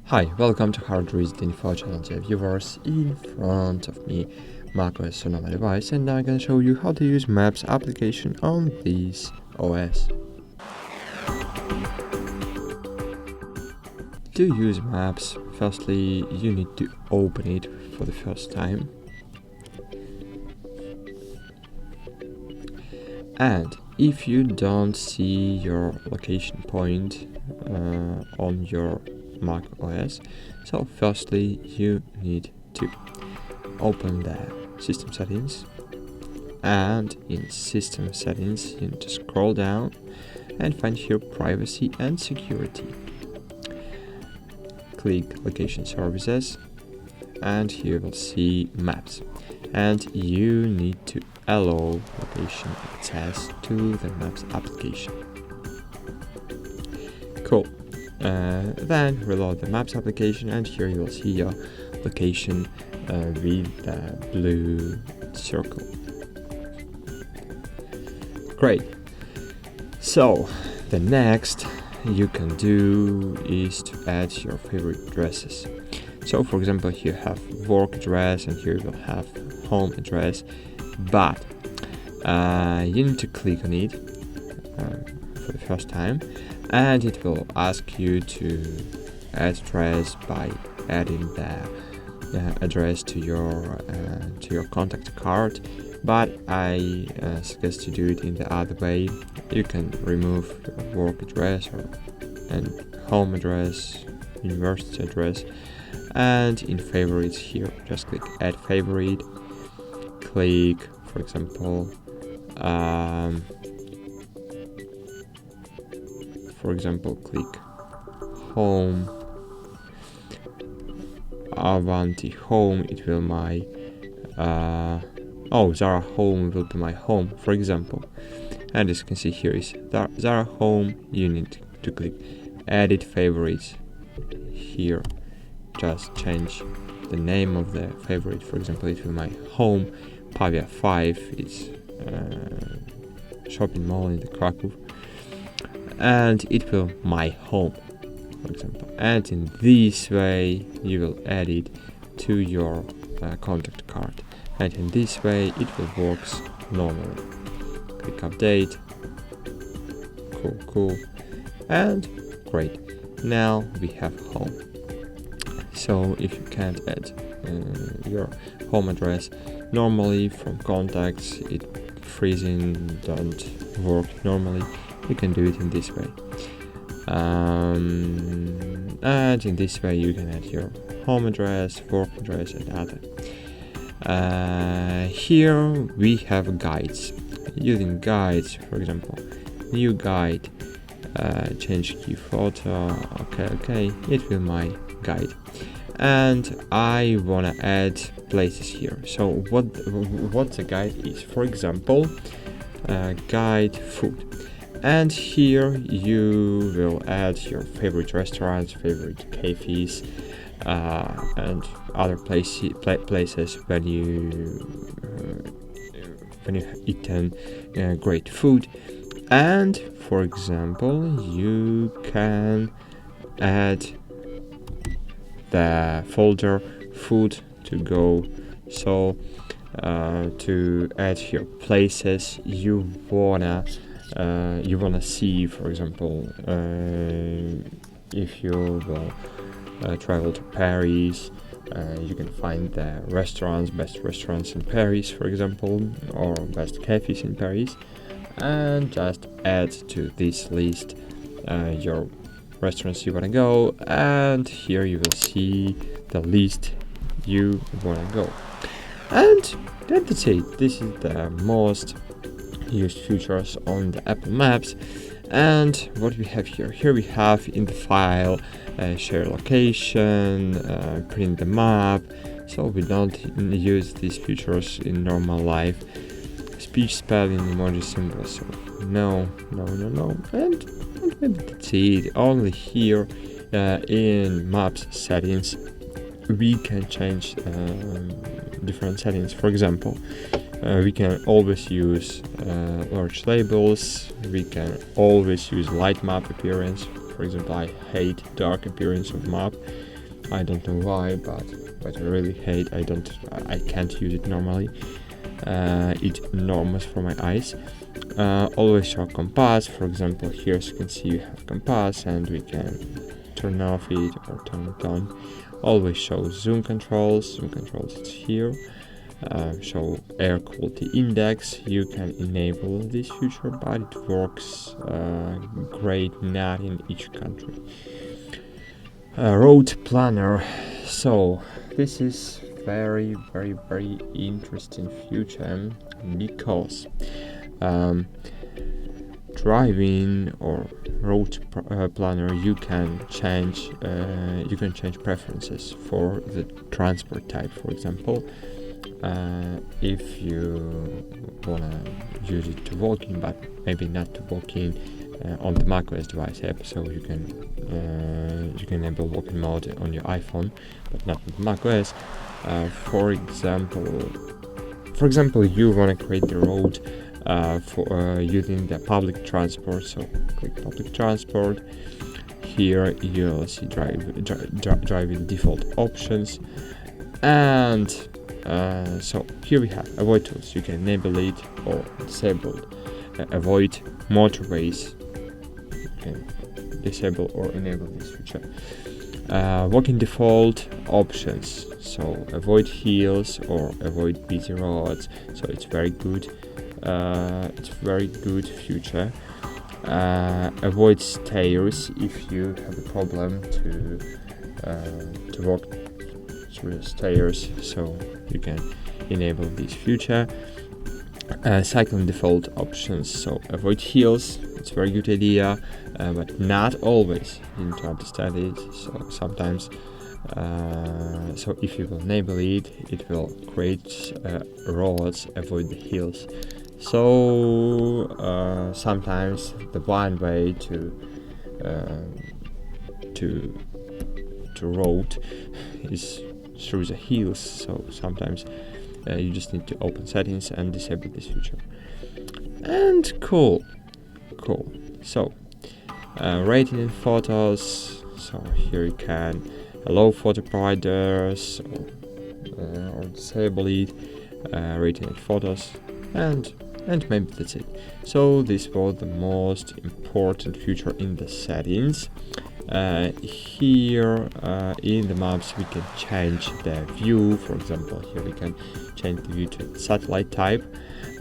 Hi, welcome to HardReset.Info channel viewers. In front of me, Mac OS Sonoma device, and now I'm going to show you how to use Maps application on this OS. To use Maps, firstly you need to open it for the first time, and if you don't see your location point on your Mac OS, so firstly you need to open the system settings, and in system settings you need to scroll down and find here privacy and security. Click location services, and here you will see maps, and you need to allow location access to the maps application. Cool. Then reload the maps application, and here you will see your location with the blue circle. Great. So the next you can do is to add your favorite addresses. So for example, here you have work address and here you will have home address, but you need to click on it for the first time, and it will ask you to add address by adding the address to your contact card, but I suggest to do it in the other way. You can remove your work address and home address, university address, and in favorites here just click add favorite, click for example click home, Avanti home, it will my Zara home will be my home, for example. And as you can see, here is Zara home. You need to click edit favorites. Here just change the name of the favorite, for example it will be my home Pavia 5, it's shopping mall in the Krakow, and it will my home, for example, and in this way you will add it to your contact card, and in this way it will works normally. Click update. Cool, and great, now we have home. So if you can't add your home address normally from contacts, it freezing, don't work normally, you can do it in this way, and in this way you can add your home address, work address, and other. Here we have guides. Using guides, for example, new guide, change key photo, okay, it will my guide, and I wanna add places here. So what the guide is, for example, guide food, and here you will add your favorite restaurants, favorite cafes, and other places when you eaten great food. And for example, you can add the folder food to go. So to add here places you wanna see, for example, if you will travel to Paris, you can find the best restaurants in Paris, for example, or best cafes in Paris, and just add to this list your restaurants you want to go, and here you will see the list you want to go. And that's it. This is the most used features on the Apple Maps. And what we have here we have in the file share location, print the map, so we don't use these features in normal life. Speech, spelling, emoji symbols, so no, and maybe that's it. Only here in maps settings we can change different settings. For example, we can always use large labels, we can always use light map appearance. For example, I hate dark appearance of map, I don't know why, but I really hate. I can't use it normally. It's enormous for my eyes. Always show compass. For example, here as you can see, you have compass, and we can turn off it or turn it on. Always show zoom controls. Zoom controls, it's here. Show air quality index. You can enable this feature, but it works great not in each country. Road planner. So this is very interesting feature because driving or road planner, you can change preferences for the transport type. For example, if you wanna use it to walking, but maybe not to walking on the Mac OS device app, so you can enable walking mode on your iPhone, but not with Mac OS. For example, you want to create the road for using the public transport. So click public transport. Here you'll see driving default options, and so here we have avoid tools. You can enable it or disable it. Avoid motorways. You can disable or enable this feature. Walking default options. So avoid hills or avoid busy roads. So it's very good. It's very good feature. Avoid stairs if you have a problem to walk through the stairs. So you can enable this feature. Cycling default options. So avoid hills. It's a very good idea, but not always. You need to understand it. So sometimes. So if you will enable it, it will create roads, avoid the hills. So sometimes the one way to road is through the hills. So sometimes you just need to open settings and disable this feature. And cool. So rating in photos. So here you can allow photo providers or disable it. Rating in photos, and maybe that's it. So this was the most important feature in the settings. Here in the maps we can change the view. For example, here we can change the view to satellite type,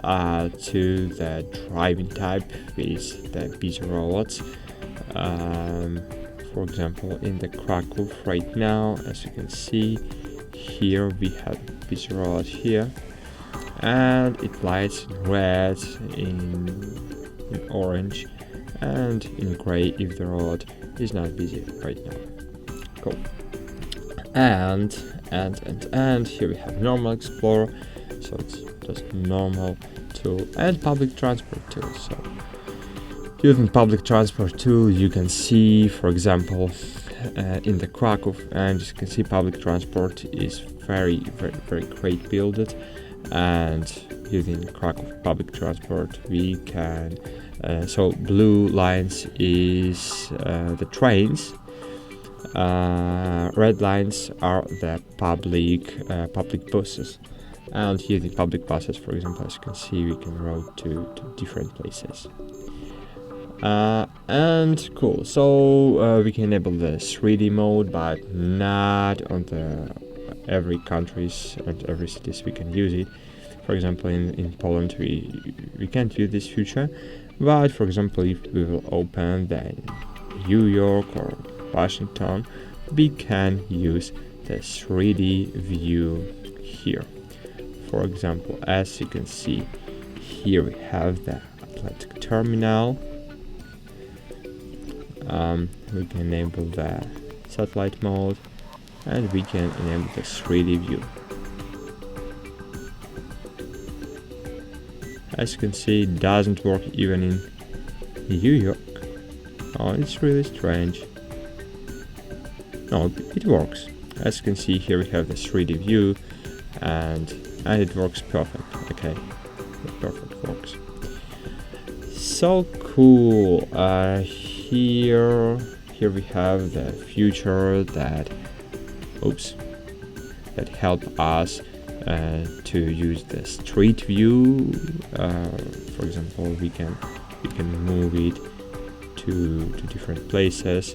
to the driving type with the busy roads. For example, in the Krakow right now, as you can see, here we have busy road here, and it lights in red, in orange, and in gray if the road is not busy right now. Cool. And here we have normal explorer, so it's just normal tool, and public transport tool. So using public transport tool, you can see, for example, in the Krakow, and you can see public transport is very great built, and using Krakow public transport we can so blue lines is the trains, red lines are the public buses, and using public buses, for example, as you can see, we can route to different places. And cool, so we can enable the 3D mode, but not on the every countries and every cities we can use it. For example, in Poland we can't use this feature, but for example, if we will open the New York or Washington, we can use the 3D view here. For example, as you can see, here we have the Atlantic Terminal. We can enable the satellite mode, and we can enable the 3D view. As you can see, it doesn't work even in New York. Oh, it's really strange. No, it works. As you can see, here we have the 3D view, and it works perfect. Okay, perfect works. So cool. Here we have the feature that that help us to use the street view. For example, we can move it to different places.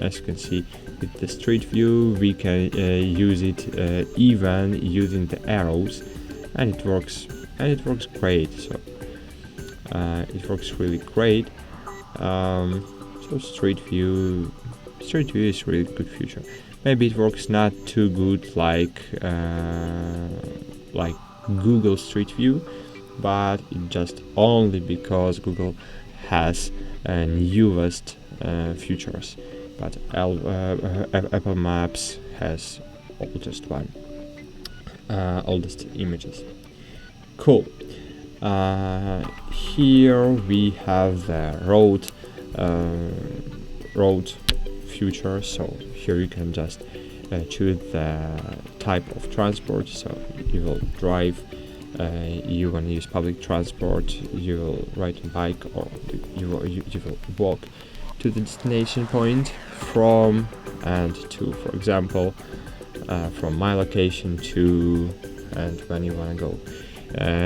As you can see, with the street view we can use it even using the arrows, and it works great. So it works really great. So street view is really good feature. Maybe it works not too good like Google Street View, but it just only because Google has newest features, but Apple Maps has oldest images. Cool. Here we have the road feature. So here you can just choose the type of transport. So you will drive, you want to use public transport, you will ride a bike, or you will walk to the destination point from and to, for example, from my location to and when you want to go.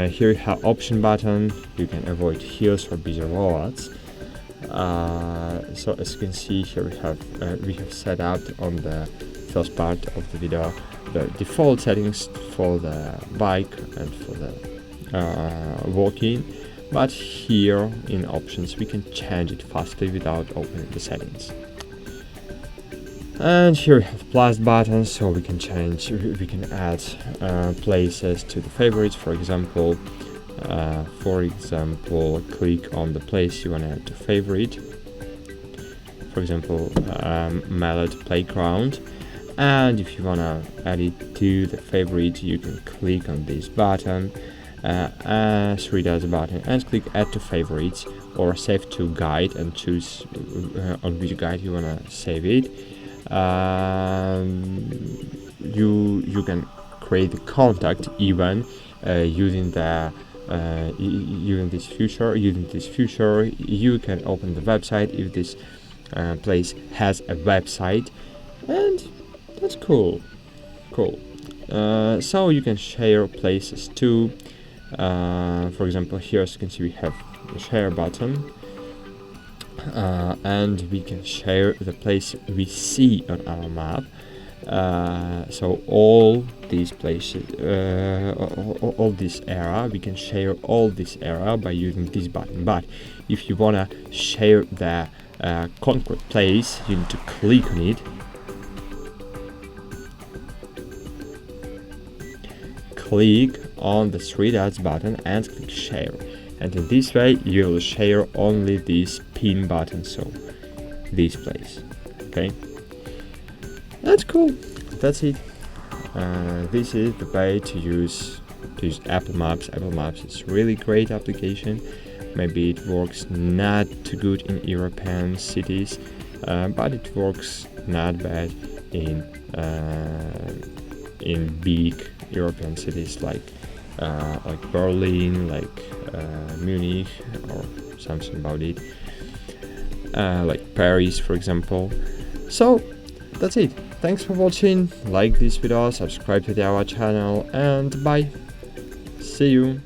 Here you have option button. You can avoid hills or busy roads. So as you can see here, we have set up on the first part of the video the default settings for the bike and for the walking, but here in options we can change it fastly without opening the settings. And here we have plus buttons, so we can add places to the favorites. For example, click on the place you want to add to favorite. For example, Mallet Playground. And if you want to add it to the favorite, you can click on this button, 3 dots button, and click Add to Favorites or Save to Guide, and choose on which guide you want to save it. You can create the contact even using this feature. You can open the website if this place has a website, and that's cool. So you can share places too. For example, here as you can see we have the share button, and we can share the place we see on our map. So all these places, all this area, we can share all this area by using this button. But if you wanna share the concrete place, you need to click on it. Click on the 3 dots button and click share. And in this way you will share only this pin button, so this place. Okay, that's cool. That's it. This is the way to use Apple Maps. Apple Maps is really great application. Maybe it works not too good in European cities, but it works not bad in big European cities like Berlin, like Munich, or something about it, like Paris, for example. So that's it. Thanks for watching. Like this video, subscribe to our channel, and bye. See you.